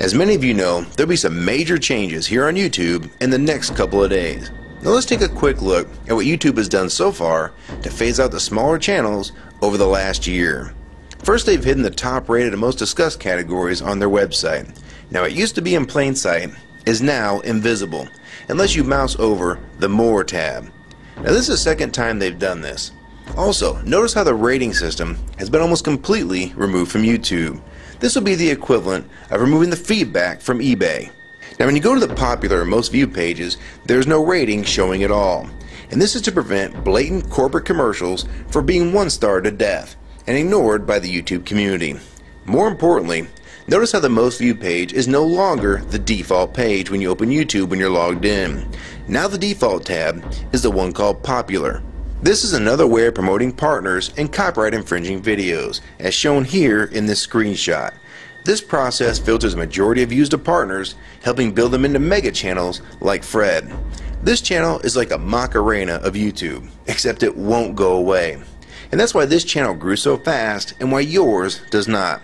As many of you know, there'll be some major changes here on YouTube in the next couple of days. Now let's take a quick look at what YouTube has done so far to phase out the smaller channels over the last year. First, they've hidden the top rated and most discussed categories on their website. Now it used to be in plain sight, is now invisible, unless you mouse over the More tab. Now this is the second time they've done this. Also, notice how the rating system has been almost completely removed from YouTube. This will be the equivalent of removing the feedback from eBay. Now when you go to the popular or most viewed pages, there's no rating showing at all. And this is to prevent blatant corporate commercials for being one-starred to death and ignored by the YouTube community. More importantly, notice how the most viewed page is no longer the default page when you open YouTube when you're logged in. Now the default tab is the one called Popular. This is another way of promoting partners and copyright infringing videos, as shown here in this screenshot. This process filters a majority of views to partners, helping build them into mega channels like Fred. This channel is like a Macarena of YouTube, except it won't go away. And that's why this channel grew so fast and why yours does not.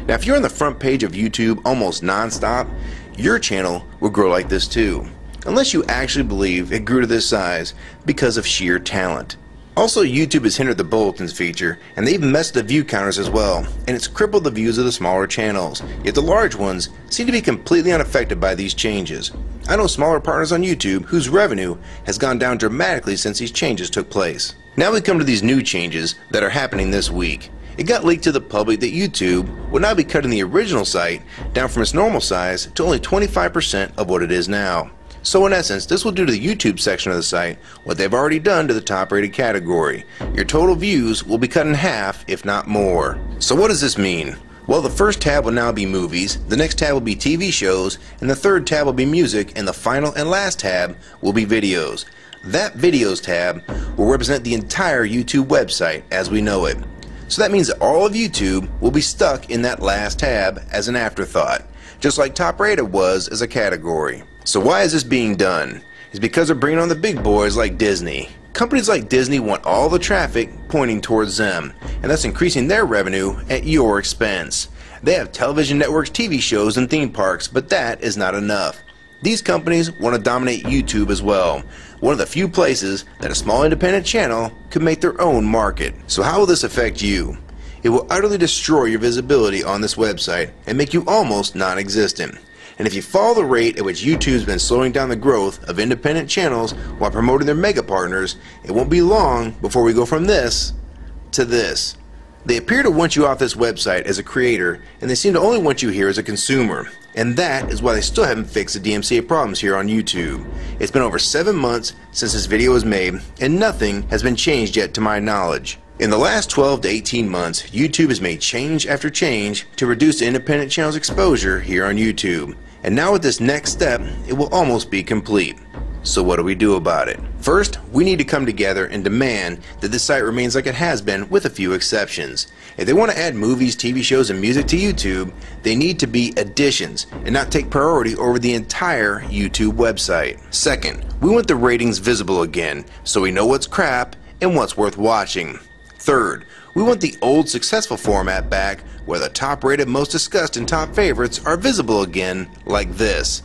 Now if you're on the front page of YouTube almost non-stop, your channel will grow like this too. Unless you actually believe it grew to this size because of sheer talent. Also, YouTube has hindered the bulletins feature, and they've messed the view counters as well, and it's crippled the views of the smaller channels, yet the large ones seem to be completely unaffected by these changes. I know smaller partners on YouTube whose revenue has gone down dramatically since these changes took place. Now we come to these new changes that are happening this week. It got leaked to the public that YouTube will now be cutting the original site down from its normal size to only 25% of what it is now. So in essence, this will do to the YouTube section of the site what they've already done to the top rated category. Your total views will be cut in half, if not more. So what does this mean? Well, the first tab will now be movies, the next tab will be TV shows, and the third tab will be music, and the final and last tab will be videos. That videos tab will represent the entire YouTube website as we know it. So that means that all of YouTube will be stuck in that last tab as an afterthought, just like top rated was as a category. So why is this being done? It's because they're bringing on the big boys like Disney. Companies like Disney want all the traffic pointing towards them, and thus increasing their revenue at your expense. They have television networks, TV shows, and theme parks, but that is not enough. These companies want to dominate YouTube as well, one of the few places that a small independent channel could make their own market. So how will this affect you? It will utterly destroy your visibility on this website and make you almost non-existent. And if you follow the rate at which YouTube's been slowing down the growth of independent channels while promoting their mega partners, it won't be long before we go from this to this. They appear to want you off this website as a creator, and they seem to only want you here as a consumer. And that is why they still haven't fixed the DMCA problems here on YouTube. It's been over 7 months since this video was made, and nothing has been changed yet to my knowledge. In the last 12 to 18 months, YouTube has made change after change to reduce the independent channel's exposure here on YouTube. And now with this next step, it will almost be complete. So what do we do about it? First, we need to come together and demand that this site remains like it has been with a few exceptions. If they want to add movies, TV shows, and music to YouTube, they need to be additions and not take priority over the entire YouTube website. Second, we want the ratings visible again so we know what's crap and what's worth watching. Third, we want the old successful format back where the top rated, most discussed, and top favorites are visible again like this.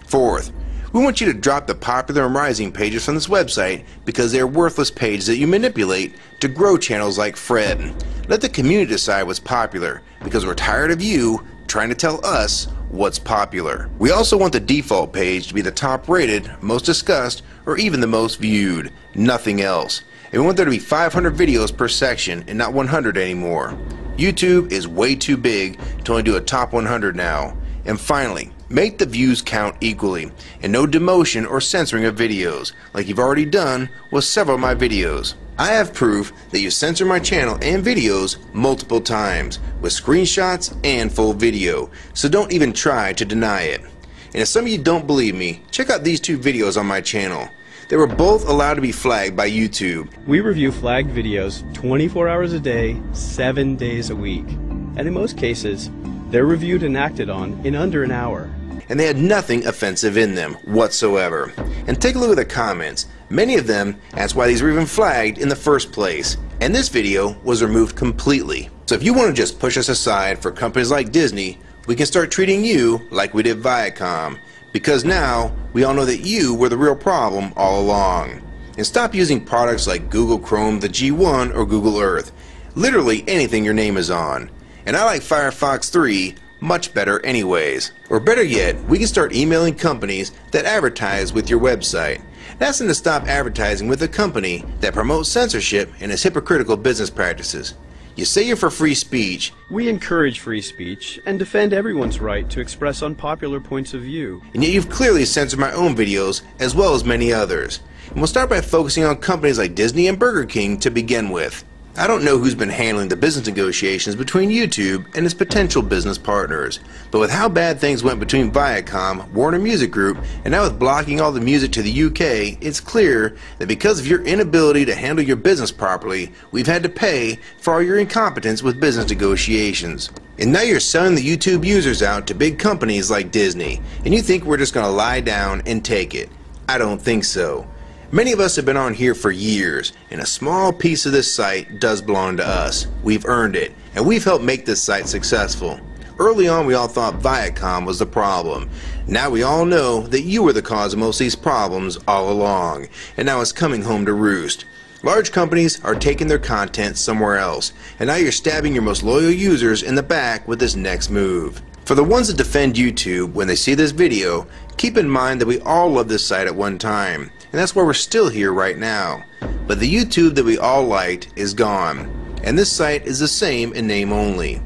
Fourth, we want you to drop the popular and rising pages from this website because they are worthless pages that you manipulate to grow channels like Fred. Let the community decide what's popular because we're tired of you trying to tell us what's popular. We also want the default page to be the top rated, most discussed, or even the most viewed. Nothing else. And we want there to be 500 videos per section and not 100 anymore. YouTube is way too big to only do a top 100 now. And finally, make the views count equally, and no demotion or censoring of videos, like you've already done with several of my videos. I have proof that you censor my channel and videos multiple times, with screenshots and full video, so don't even try to deny it. And if some of you don't believe me, check out these 2 videos on my channel. They were both allowed to be flagged by YouTube. We review flagged videos 24 hours a day, 7 days a week. And in most cases, they're reviewed and acted on in under an hour. And they had nothing offensive in them whatsoever. And take a look at the comments. Many of them asked why these were even flagged in the first place. And this video was removed completely. So if you want to just push us aside for companies like Disney, we can start treating you like we did Viacom, because now we all know that you were the real problem all along. And stop using products like Google Chrome, the G1, or Google Earth. Literally anything your name is on. And I like Firefox 3 much better anyways. Or better yet, we can start emailing companies that advertise with your website. Ask them to stop advertising with a company that promotes censorship and has hypocritical business practices. You say you're for free speech. We encourage free speech and defend everyone's right to express unpopular points of view. And yet you've clearly censored my own videos as well as many others. And we'll start by focusing on companies like Disney and Burger King to begin with. I don't know who's been handling the business negotiations between YouTube and its potential business partners, but with how bad things went between Viacom, Warner Music Group, and now with blocking all the music to the UK, it's clear that because of your inability to handle your business properly, we've had to pay for all your incompetence with business negotiations. And now you're selling the YouTube users out to big companies like Disney, and you think we're just going to lie down and take it. I don't think so. Many of us have been on here for years, and a small piece of this site does belong to us. We've earned it, and we've helped make this site successful. Early on, we all thought Viacom was the problem. Now we all know that you were the cause of most of these problems all along, and now it's coming home to roost. Large companies are taking their content somewhere else, and now you're stabbing your most loyal users in the back with this next move. For the ones that defend YouTube, when they see this video, keep in mind that we all loved this site at one time. And that's why we're still here right now. But the YouTube that we all liked is gone, and this site is the same in name only.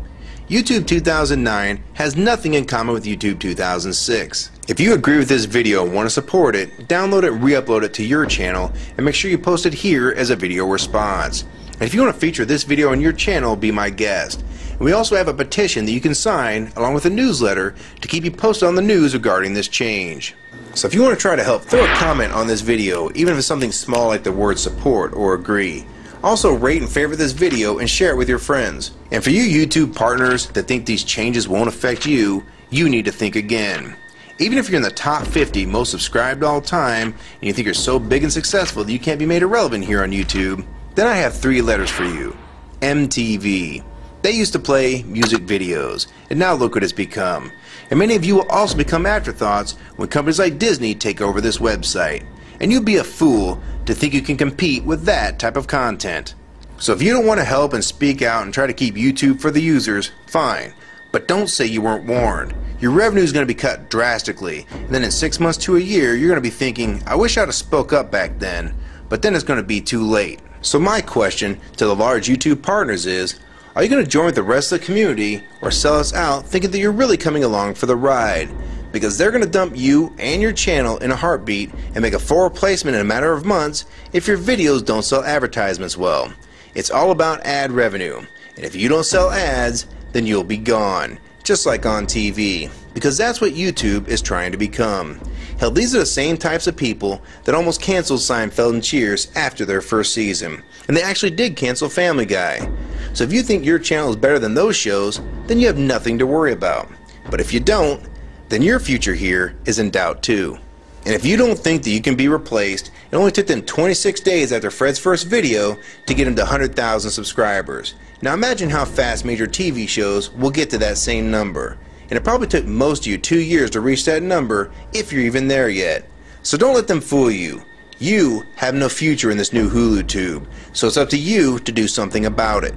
YouTube 2009 has nothing in common with YouTube 2006. If you agree with this video and want to support it, download it and re-upload it to your channel, and make sure you post it here as a video response. And if you want to feature this video on your channel, be my guest. And we also have a petition that you can sign along with a newsletter to keep you posted on the news regarding this change. So if you want to try to help, throw a comment on this video, even if it's something small like the word support or agree. Also rate and favorite this video and share it with your friends. And for you YouTube partners that think these changes won't affect you, you need to think again. Even if you're in the top 50 most subscribed all time, and you think you're so big and successful that you can't be made irrelevant here on YouTube, then I have 3 letters for you. MTV. They used to play music videos, and now look what it's become. And many of you will also become afterthoughts when companies like Disney take over this website. And you'd be a fool to think you can compete with that type of content. So if you don't want to help and speak out and try to keep YouTube for the users, fine. But don't say you weren't warned. Your revenue is going to be cut drastically, and then in 6 months to a year, you're going to be thinking, I wish I'd have spoke up back then. But then it's going to be too late. So my question to the large YouTube partners is, are you going to join with the rest of the community or sell us out thinking that you're really coming along for the ride? Because they're going to dump you and your channel in a heartbeat and make a full replacement in a matter of months if your videos don't sell advertisements well. It's all about ad revenue. And if you don't sell ads, then you'll be gone. Just like on TV. Because that's what YouTube is trying to become. Hell, these are the same types of people that almost canceled Seinfeld and Cheers after their first season. And they actually did cancel Family Guy. So if you think your channel is better than those shows, then you have nothing to worry about. But if you don't, then your future here is in doubt too. And if you don't think that you can be replaced, it only took them 26 days after Fred's first video to get him to 100,000 subscribers. Now imagine how fast major TV shows will get to that same number. And it probably took most of you 2 years to reach that number, if you're even there yet. So don't let them fool you. You have no future in this new HuluTube, so it's up to you to do something about it.